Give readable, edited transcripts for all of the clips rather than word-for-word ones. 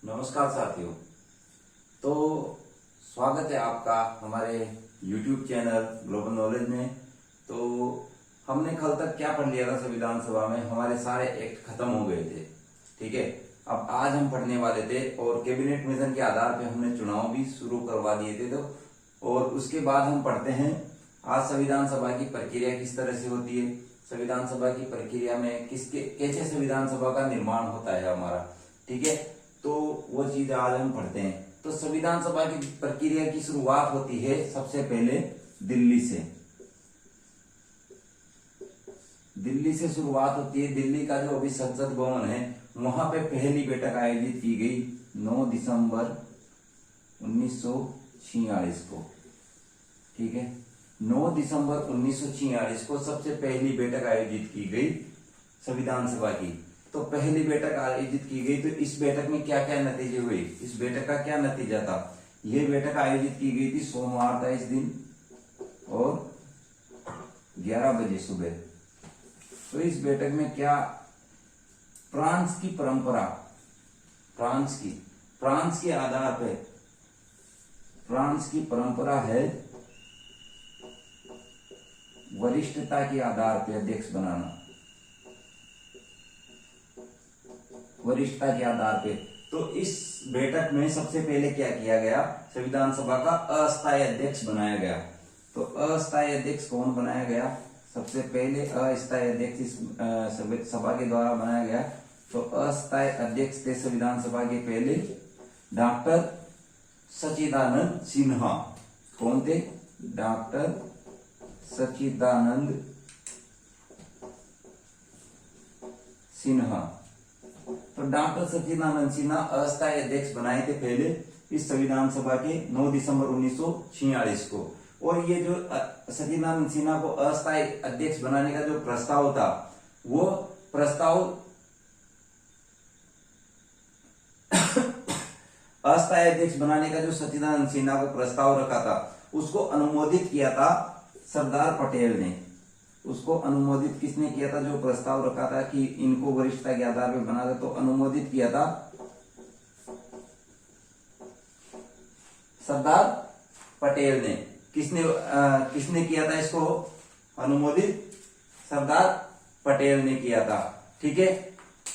नमस्कार साथियों। तो स्वागत है आपका हमारे YouTube चैनल ग्लोबल नॉलेज में। तो हमने कल तक क्या पढ़ लिया था, संविधान सभा में हमारे सारे एक्ट खत्म हो गए थे। ठीक है, अब आज हम पढ़ने वाले थे और कैबिनेट मिशन के आधार पे हमने चुनाव भी शुरू करवा दिए थे। तो और उसके बाद हम पढ़ते हैं आज संविधान सभा की प्रक्रिया किस तरह से होती है, संविधान सभा की प्रक्रिया में किसके कैसे संविधान सभा का निर्माण होता है हमारा। ठीक है, तो वो चीज आज हम पढ़ते हैं। तो संविधान सभा की प्रक्रिया की शुरुआत होती है सबसे पहले दिल्ली से। दिल्ली से शुरुआत होती है। दिल्ली का जो अभी संसद भवन है वहां पे पहली बैठक आयोजित की गई 9 दिसंबर 1946 को। ठीक है, 9 दिसंबर 1946 को सबसे पहली बैठक आयोजित की गई संविधान सभा की। तो पहली बैठक आयोजित की गई। तो इस बैठक में क्या क्या नतीजे हुए, इस बैठक का क्या नतीजा था। यह बैठक आयोजित की गई थी सोमवार था इस दिन और 11 बजे सुबह। तो इस बैठक में क्या, फ्रांस की परंपरा, फ्रांस के आधार पर फ्रांस की परंपरा है वरिष्ठता के आधार पर अध्यक्ष बनाना, वरिष्ठता के आधार पे। तो इस बैठक में सबसे पहले क्या किया गया, संविधान सभा का अस्थायी अध्यक्ष बनाया गया। तो अस्थायी अध्यक्ष कौन बनाया गया, सबसे पहले अस्थायी अध्यक्ष इस सभा के द्वारा बनाया गया। तो अस्थायी अध्यक्ष थे संविधान सभा के पहले डॉक्टर सच्चिदानंद सिन्हा। कौन थे, डॉक्टर सच्चिदानंद सिन्हा। तो डॉक्टर सच्चिदानंद सिन्हा अस्थायी अध्यक्ष बनाए थे पहले इस संविधान सभा के 9 दिसंबर 1946 को। और ये जो सच्चिदानंद सिन्हा को अस्थायी अध्यक्ष बनाने का जो प्रस्ताव था, वो प्रस्ताव अस्थायी अध्यक्ष बनाने का जो सच्चिदानंद सिन्हा को प्रस्ताव रखा था उसको अनुमोदित किया था सरदार पटेल ने। उसको अनुमोदित किसने किया था, जो प्रस्ताव रखा था कि इनको वरिष्ठता के आधार पर बना था, तो अनुमोदित किया था सरदार पटेल ने। किसने किया था इसको अनुमोदित, सरदार पटेल ने किया था। ठीक है,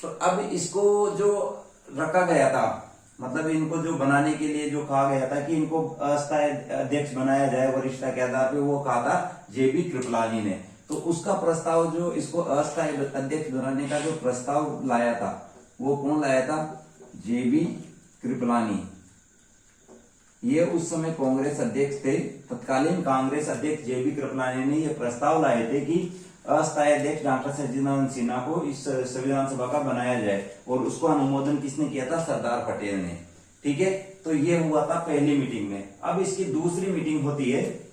तो अब इसको जो रखा गया था, मतलब इनको जो बनाने के लिए जो कहा गया था कि इनको अस्थायी अध्यक्ष बनाया जाए वरिष्ठता के आधार पर, वो कहा था जेबी कृपलानी ने। तो उसका प्रस्ताव, जो इसको अस्थायी अध्यक्ष बनाने का जो प्रस्ताव लाया था, वो कौन लाया था, जेबी कृपलानी। ये उस समय कांग्रेस अध्यक्ष थे, तत्कालीन कांग्रेस अध्यक्ष जेबी कृपलानी ने यह प्रस्ताव लाए थे कि अस्थायी अध्यक्ष डॉक्टर सच्चिदानंद सिन्हा को इस संविधान सभा का बनाया जाए। और उसको अनुमोदन किसने किया था, सरदार पटेल ने। ठीक है, तो ये हुआ था पहली मीटिंग में। अब इसकी दूसरी मीटिंग होती है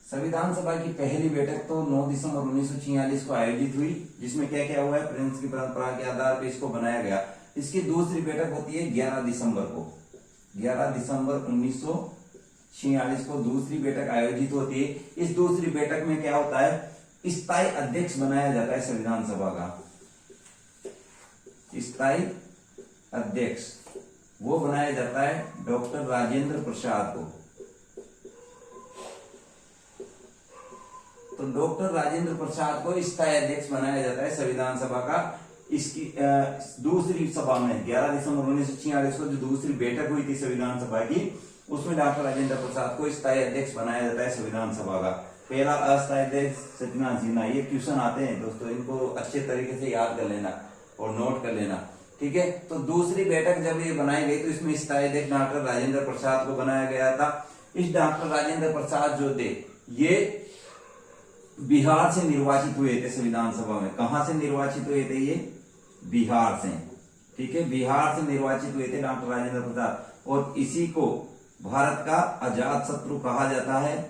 संविधान सभा की पहली बैठक। तो 9 दिसंबर 1946 को आयोजित हुई, जिसमें क्या क्या हुआ है, फ्रांस की परंपरा के आधार पर इसको बनाया गया। इसकी दूसरी बैठक होती है 11 दिसंबर को। 11 दिसंबर 1946 को दूसरी बैठक आयोजित होती है। इस दूसरी बैठक में क्या होता है, स्थायी अध्यक्ष बनाया जाता है संविधान सभा का। स्थायी अध्यक्ष वो बनाया जाता है डॉक्टर राजेंद्र प्रसाद को। तो डॉक्टर राजेंद्र प्रसाद को स्थायी अध्यक्ष बनाया जाता है संविधान सभा का। इसकी दूसरी सभा में 11 दिसंबर 1946 को जो दूसरी बैठक हुई थी संविधान सभा की, उसमें डॉक्टर राजेंद्र प्रसाद को स्थायी अध्यक्ष बनाया जाता है संविधान सभा का। पहला अस्थायी अध्यक्ष सच्चिदानंद सिन्हा। ये क्वेश्चन आते हैं दोस्तों, इनको अच्छे तरीके से याद कर लेना और नोट कर लेना। ठीक है, तो दूसरी बैठक जब ये बनाई गई तो इसमें स्थायी अध्यक्ष डॉक्टर राजेंद्र प्रसाद को बनाया गया था। इस डॉक्टर राजेंद्र प्रसाद जो थे, ये बिहार से निर्वाचित हुए थे संविधान सभा में। कहां से निर्वाचित हुए थे ये, बिहार से। ठीक है, बिहार से निर्वाचित हुए थे डॉक्टर राजेंद्र प्रसाद। और इसी को भारत का अजात शत्रु कहा जाता है।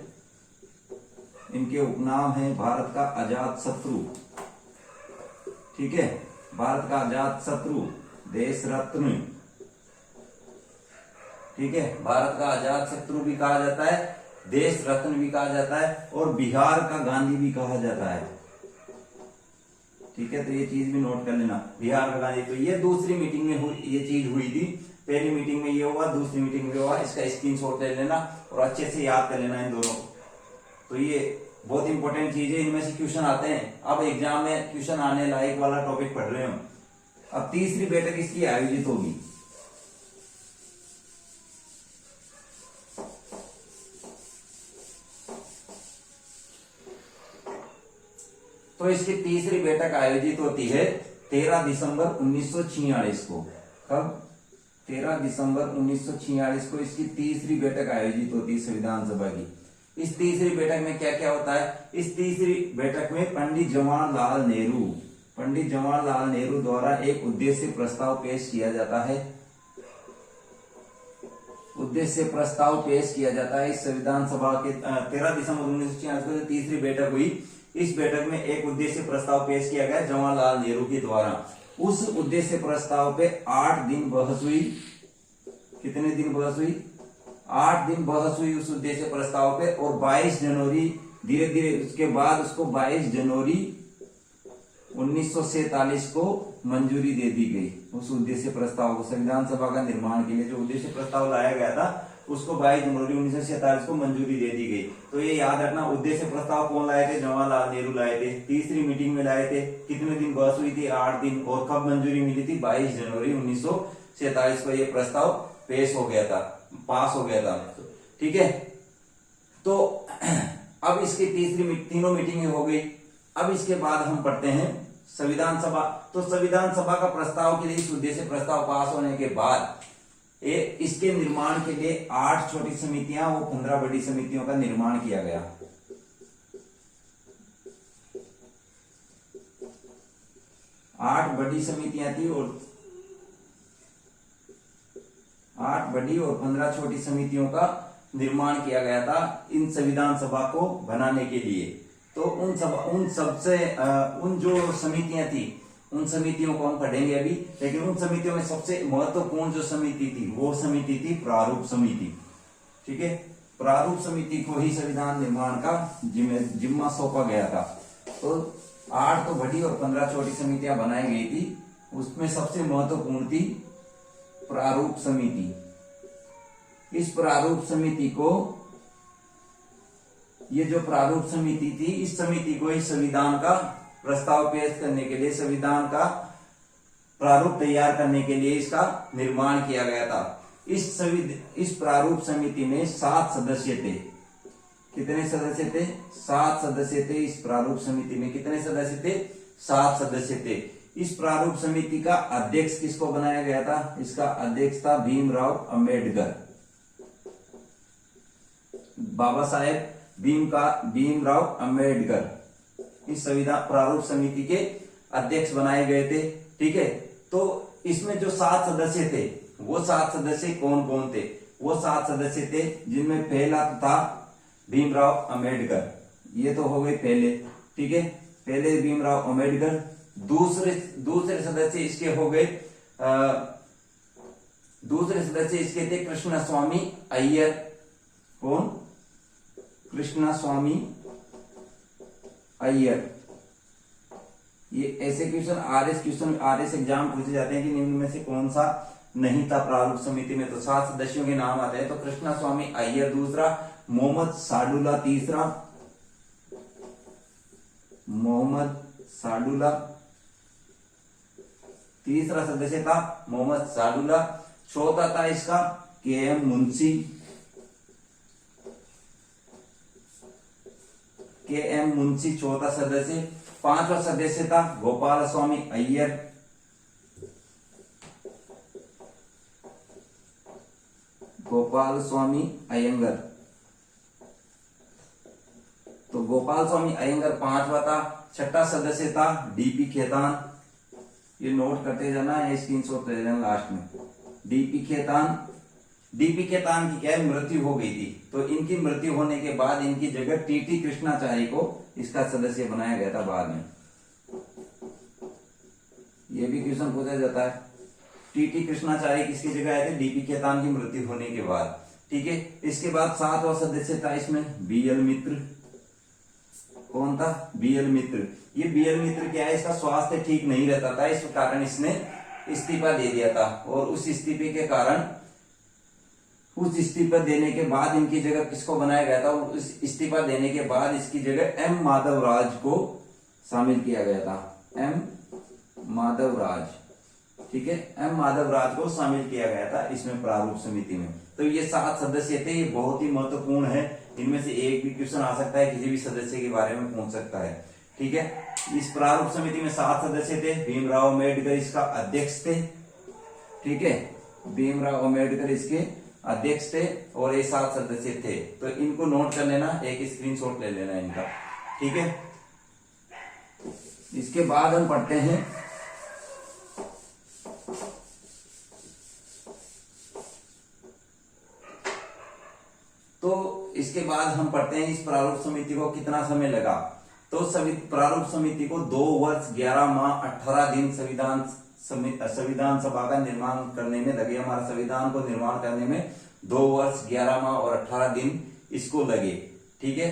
इनके उपनाम है भारत का अजात शत्रु। ठीक है, भारत का अजात शत्रु, देश रत्न। ठीक है, भारत का अजात शत्रु भी कहा जाता है। देश रत्न भी कहा जाता है और बिहार का गांधी भी कहा जाता है। ठीक है, तो ये चीज भी नोट कर लेना, बिहार का गांधी। तो ये दूसरी मीटिंग में ये चीज हुई थी, पहली मीटिंग में ये हुआ, दूसरी मीटिंग में हुआ। इसका स्क्रीनशॉट ले लेना और अच्छे से याद कर लेना इन दोनों को। तो ये बहुत इंपॉर्टेंट चीज है, इनमें से क्वेश्चन आते हैं। अब एग्जाम में क्वेश्चन आने लायक वाला टॉपिक पढ़ रहे हो। अब तीसरी बैठक इसकी आयोजित होगी। तो इसकी तीसरी बैठक आयोजित होती है 13 दिसंबर 1946 को। कब? 13 दिसंबर 1946 को इसकी तीसरी बैठक आयोजित होती है संविधान सभा की। इस तीसरी बैठक में क्या क्या होता है? इस तीसरी बैठक में पंडित जवाहरलाल नेहरू द्वारा एक उद्देश्य प्रस्ताव पेश किया जाता है। उद्देश्य प्रस्ताव पेश किया जाता है इस संविधान सभा के 13 दिसंबर 1946 को जो तीसरी बैठक हुई, इस बैठक में एक उद्देश्य प्रस्ताव पेश किया गया जवाहरलाल नेहरू के द्वारा। उस उद्देश्य प्रस्ताव पे 8 दिन बहस हुई। कितने दिन बहस हुई? 8 दिन बहस हुई उस उद्देश्य प्रस्ताव पे। और 22 जनवरी, धीरे धीरे उसके बाद उसको 22 जनवरी 1947 को मंजूरी दे दी गई। उस उद्देश्य प्रस्ताव को, संविधान सभा का निर्माण के लिए जो उद्देश्य प्रस्ताव लाया गया था, उसको 22 जनवरी 1947 को मंजूरी दे दी गई। तो ये याद रखना, उद्देश्य प्रस्ताव कौन लाए थे? जवाहरलाल नेहरू लाए थे। तीसरी मीटिंग में लाए थे। कितने दिन बहस हुई थी? 8 दिन। और कब मंजूरी मिली थी? 22 जनवरी 1947 को ये प्रस्ताव पेश हो गया था, पास हो गया था। ठीक है, तो अब इसकी तीनों मीटिंग हो गई। अब इसके बाद हम पढ़ते हैं संविधान सभा। तो संविधान सभा का प्रस्ताव के लिए, इस उद्देश्य प्रस्ताव पास होने के बाद इसके निर्माण के लिए 8 छोटी समितियां और 15 बड़ी समितियों का निर्माण किया गया। 8 बड़ी समितियां थी और 8 बड़ी और 15 छोटी समितियों का निर्माण किया गया था इन संविधान सभा को बनाने के लिए। तो उन जो समितियां थी, उन समितियों को हम पढ़ेंगे अभी। लेकिन उन समितियों में सबसे महत्वपूर्ण जो समिति थी, वो समिति थी प्रारूप समिति। ठीक है, प्रारूप समिति को ही संविधान निर्माण का जिम्मा सौंपा गया था। तो 8 तो बड़ी और 15 छोटी समितियां बनाई गई थी। उसमें सबसे महत्वपूर्ण थी प्रारूप समिति। इस प्रारूप समिति को, ये जो प्रारूप समिति थी, इस समिति को इस संविधान का प्रस्ताव पेश करने के लिए, संविधान का प्रारूप तैयार करने के लिए इसका निर्माण किया गया था। इस प्रारूप समिति में 7 सदस्य थे। कितने सदस्य थे? 7 सदस्य थे। इस प्रारूप समिति में कितने सदस्य थे? 7 सदस्य थे। इस प्रारूप समिति का अध्यक्ष किसको बनाया गया था? इसका अध्यक्ष था भीमराव अंबेडकर। बाबा साहेब भीमराव अंबेडकर इस संविधान प्रारूप समिति के अध्यक्ष बनाए गए थे। ठीक है, तो इसमें जो 7 सदस्य थे, वो 7 सदस्य कौन कौन थे? वो 7 सदस्य थे जिनमें पहला था भीमराव अंबेडकर। ये तो हो गए पहले। ठीक है, पहले भीमराव अंबेडकर। दूसरे सदस्य इसके हो गए, दूसरे सदस्य इसके थे कृष्ण स्वामी अय्यर। कौन? कृष्ण स्वामी अय्यर। ये ऐसे क्वेश्चन आरएस एग्जाम पूछे जाते हैं कि निम्न में से कौन सा नहीं था प्रारूप समिति में। तो 7 सदस्यों के नाम आते हैं। तो कृष्ण स्वामी अय्यर दूसरा, मोहम्मद साडुल्ला तीसरा, तीसरा सदस्य था मोहम्मद साडुल्ला। चौथा था इसका के.एम. मुंशी, चौथा सदस्य। 5वां सदस्य था गोपाल स्वामी अय्यर। गोपाल स्वामी अयंगर। तो गोपाल स्वामी अयंगर 5वां था। 6ठा सदस्य था डीपी खेतान। ये नोट करते जाना है, स्क्रीनशॉट ले लेना लास्ट में। डीपी खेतान की क्या मृत्यु हो गई थी, तो इनकी मृत्यु होने के बाद इनकी जगह टीटी कृष्णाचारी को इसका सदस्य बनाया गया था बाद में। ये भी क्वेश्चन पूछा जाता है, टीटी कृष्णाचारी किसकी जगह आए थे? डीपी खेतान की मृत्यु होने के बाद। ठीक है। इसके बाद 7वां सदस्य था इसमें बीएल मित्र। कौन था? बीएल मित्र। ये बीएल मित्र क्या है, इसका स्वास्थ्य ठीक नहीं रहता था, इस कारण इसने इस्तीफा दे दिया था। और उस इस्तीफे के कारण, उस इस्तीफा देने के बाद इनकी जगह किसको बनाया गया था? उस इस्तीफा देने के बाद इसकी जगह एम माधवराज को शामिल किया गया था। एम माधवराज, ठीक है, एम माधवराज को शामिल किया गया था इसमें प्रारूप समिति में। तो ये 7 सदस्य थे, ये बहुत ही महत्वपूर्ण है। इनमें से एक भी क्वेश्चन आ सकता है, किसी भी सदस्य के बारे में पूछ सकता है, ठीक है। इस प्रारूप समिति में 7 सदस्य थे। भीमराव अम्बेडकर इसका अध्यक्ष थे, ठीक है, भीमराव अम्बेडकर इसके अध्यक्ष थे और ये 7 सदस्य थे। तो इनको नोट कर लेना, एक स्क्रीनशॉट ले लेना इनका, ठीक है। इसके बाद हम पढ़ते हैं इसके बाद हम पढ़ते हैं इस प्रारूप समिति को कितना समय लगा। तो प्रारूप समिति को 2 वर्ष 11 माह 18 दिन संविधान सभा का निर्माण करने में लगे। हमारा संविधान को निर्माण करने में 2 वर्ष 11 माह और 18 दिन इसको लगे, ठीक है।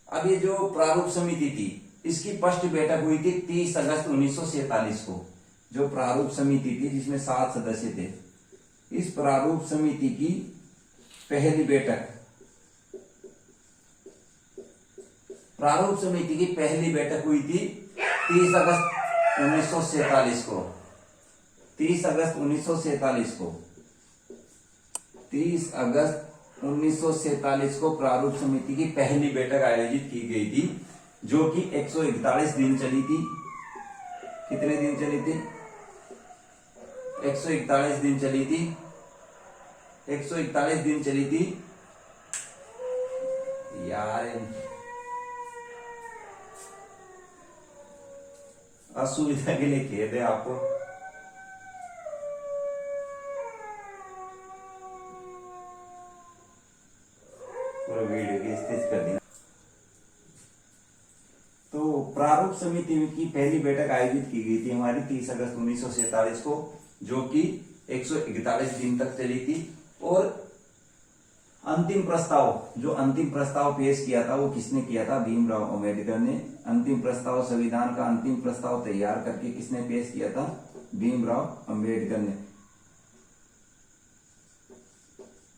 अब ये जो प्रारूप समिति थी, इसकी फर्स्ट बैठक हुई थी 30 अगस्त 1947 को। जो प्रारूप समिति थी जिसमें 7 सदस्य थे, इस प्रारूप समिति की पहली बैठक, प्रारूप समिति की पहली बैठक हुई थी 30 अगस्त 1947 को। 30 अगस्त 1947 को, 30 अगस्त 1947 को प्रारूप समिति की पहली बैठक आयोजित की गई थी, जो कि 141 दिन चली थी। कितने दिन चली थी? 141 दिन चली थी। 141 दिन चली थी यार, असुविधा के लिए खेद है आपको। पूरा वीडियो की स्थिति कर दी। तो प्रारूप समिति की पहली बैठक आयोजित की गई थी हमारी 30 अगस्त 1947 को, जो कि 141 दिन तक चली थी। और अंतिम प्रस्ताव पेश किया था वो किसने किया था? भीमराव अम्बेडकर ने। अंतिम प्रस्ताव, संविधान का अंतिम प्रस्ताव तैयार करके किसने पेश किया था? भीमराव अम्बेडकर ने।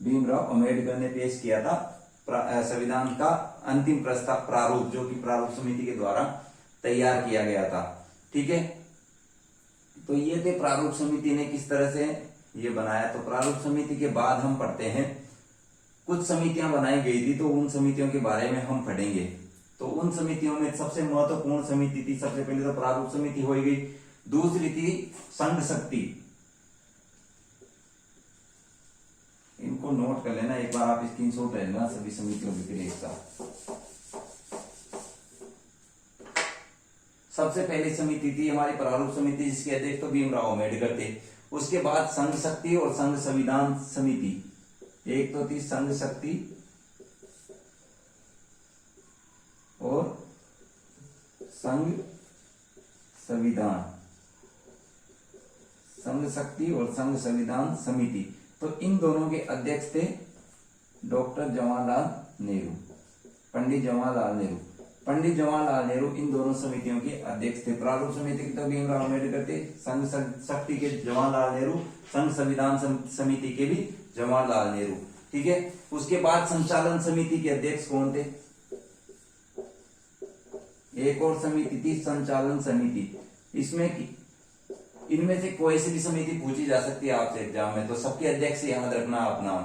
भीमराव अम्बेडकर ने पेश किया था संविधान का अंतिम प्रस्ताव, प्रारूप, जो कि प्रारूप समिति के द्वारा तैयार किया गया था, ठीक है। तो ये थे प्रारूप समिति ने किस तरह से ये बनाया। तो प्रारूप समिति के बाद हम पढ़ते हैं, कुछ समितियां बनाई गई थी, तो उन समितियों के बारे में हम पढ़ेंगे। तो उन समितियों में सबसे महत्वपूर्ण समिति थी, सबसे पहले तो प्रारूप समिति हो गई। दूसरी थी संघ शक्ति। इनको नोट कर लेना, एक बार आप स्क्रीनशॉट ले लेना सभी समितियों के लिए एक साथ। सबसे पहली समिति थी हमारी प्रारूप समिति, जिसके अध्यक्ष तो भीमराव अम्बेडकर थे। उसके बाद संघ शक्ति और संघ संविधान समिति। एक तो थी संघ शक्ति और संघ संविधान, संघ शक्ति और संघ संविधान समिति। तो इन दोनों के अध्यक्ष थे डॉक्टर जवाहरलाल नेहरू, पंडित जवाहरलाल नेहरू। पंडित जवाहरलाल नेहरू इन दोनों समितियों के अध्यक्ष थे। प्रारूप समिति के तो भीमराव अम्बेडकर थे, संघ शक्ति के जवाहरलाल नेहरू, संघ संविधान समिति के भी जवाहरलाल नेहरू, ठीक है। उसके बाद संचालन समिति के अध्यक्ष कौन थे? एक और समिति थी संचालन समिति। इसमें इनमें से कोई सी भी समिति पूछी जा सकती है आपसे एग्जाम में, तो सबके अध्यक्ष याद रखना अपना।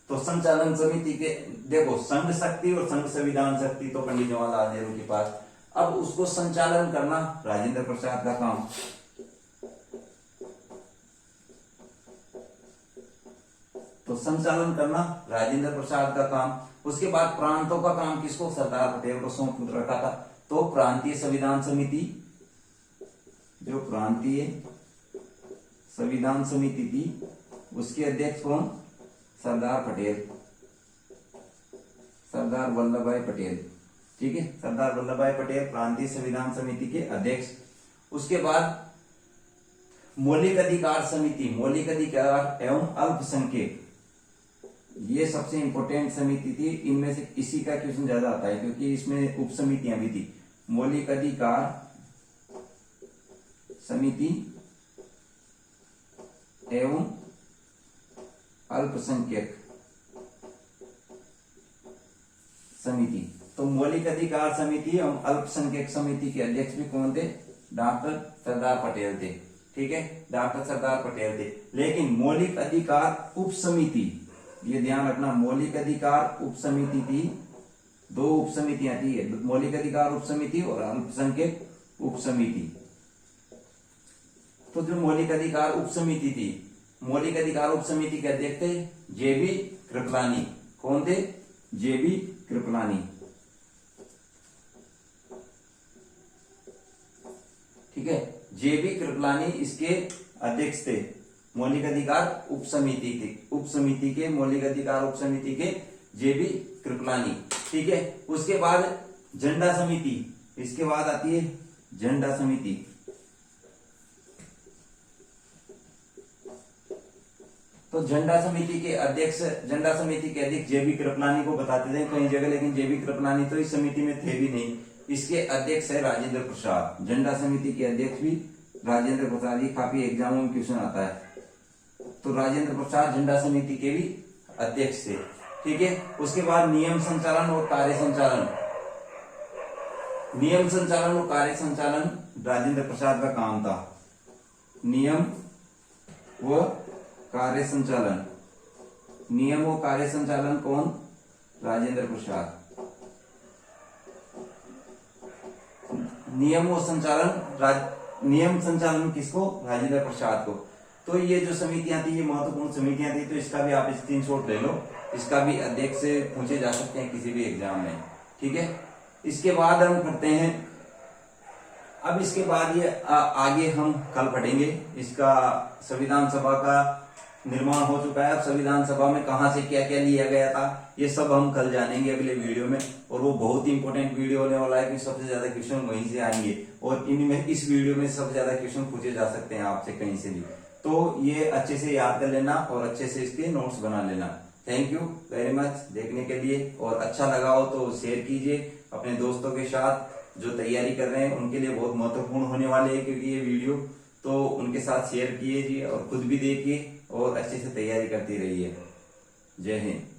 तो संचालन समिति के देखो, संघ शक्ति और संघ संविधान शक्ति तो पंडित जवाहरलाल नेहरू के पास। अब उसको संचालन करना राजेंद्र प्रसाद का काम। तो संचालन करना राजेंद्र प्रसाद का काम। उसके बाद प्रांतों का काम किसको? सरदार पटेल को सौंप रखा था। तो प्रांतीय संविधान समिति, जो प्रांतीय संविधान समिति थी, उसके अध्यक्ष कौन? सरदार पटेल, सरदार वल्लभ भाई पटेल, ठीक है। सरदार वल्लभ भाई पटेल प्रांतीय संविधान समिति के अध्यक्ष। उसके बाद मौलिक अधिकार समिति, मौलिक अधिकार एवं अल्पसंख्यक, ये सबसे इंपॉर्टेंट समिति थी। इनमें से इसी का क्वेश्चन ज्यादा आता है क्योंकि इसमें उप समितियां भी थी। मौलिक अधिकार समिति एवं अल्पसंख्यक समिति। तो मौलिक अधिकार समिति एवं अल्पसंख्यक समिति के अध्यक्ष भी कौन थे? डॉक्टर सरदार पटेल थे। ठीक है, डॉक्टर सरदार पटेल थे। लेकिन मौलिक अधिकार उप समिति, ये ध्यान रखना, मौलिक अधिकार उप समिति थी, दो उप समितियां थी, मौलिक अधिकार उप समिति और अल्पसंख्यक उप समिति। तो जो मौलिक अधिकार उप समिति थी, मौलिक अधिकार उप समिति के अध्यक्ष थे जेबी कृपलानी। कौन थे? जेबी कृपलानी। ठीक है, जेबी कृपलानी इसके अध्यक्ष थे। मौलिक अधिकार उप समिति थी, उप समिति के मौलिक अधिकार उप समिति के जेबी कृपलानी। ठीक है, उसके बाद झंडा समिति, इसके बाद आती है झंडा समिति। तो झंडा समिति के अध्यक्ष जेबी कृपलानी को बताते थे कई जगह, लेकिन जेबी कृपलानी तो इस समिति में थे भी नहीं। इसके अध्यक्ष है राजेंद्र प्रसाद। झंडा समिति के अध्यक्ष भी राजेंद्र प्रसाद। ये काफी एग्जामों में क्वेश्चन आता है। तो राजेंद्र प्रसाद झंडा समिति के भी अध्यक्ष थे। ठीक है, उसके बाद नियम संचालन और कार्य संचालन। नियम संचालन और कार्य संचालन राजेंद्र प्रसाद का काम था। नियम व कार्य संचालन, नियम व कार्य संचालन कौन? राजेंद्र प्रसाद। नियम व संचालन, नियम संचालन किसको? राजेंद्र प्रसाद को। तो ये जो समितियां थी, ये महत्वपूर्ण समितियां थी। तो इसका भी आप स्क्रीनशॉट ले लो, इसका भी अध्यक्ष से पूछे जा सकते हैं किसी भी एग्जाम में। ठीक है, इसके बाद हम करते हैं, अब इसके बाद ये आगे हम कल पढ़ेंगे। इसका संविधान सभा का निर्माण हो चुका है। अब संविधान सभा में कहां से क्या क्या लिया गया था, ये सब हम कल जानेंगे अगले वीडियो में। और वो बहुत ही इंपॉर्टेंट वीडियो होने वाला है कि सबसे ज्यादा क्वेश्चन वहीं से आएंगे। और इनमें इस वीडियो में सबसे ज्यादा क्वेश्चन पूछे जा सकते हैं आपसे कहीं से भी। तो ये अच्छे से याद कर लेना और अच्छे से इसके नोट्स बना लेना। थैंक यू वेरी मच देखने के लिए। और अच्छा लगा हो तो शेयर कीजिए अपने दोस्तों के साथ, जो तैयारी कर रहे हैं उनके लिए बहुत महत्वपूर्ण होने वाले हैं क्योंकि ये वीडियो। तो उनके साथ शेयर कीजिए और खुद भी देखिए और अच्छे से तैयारी करती रहिए। जय हिंद।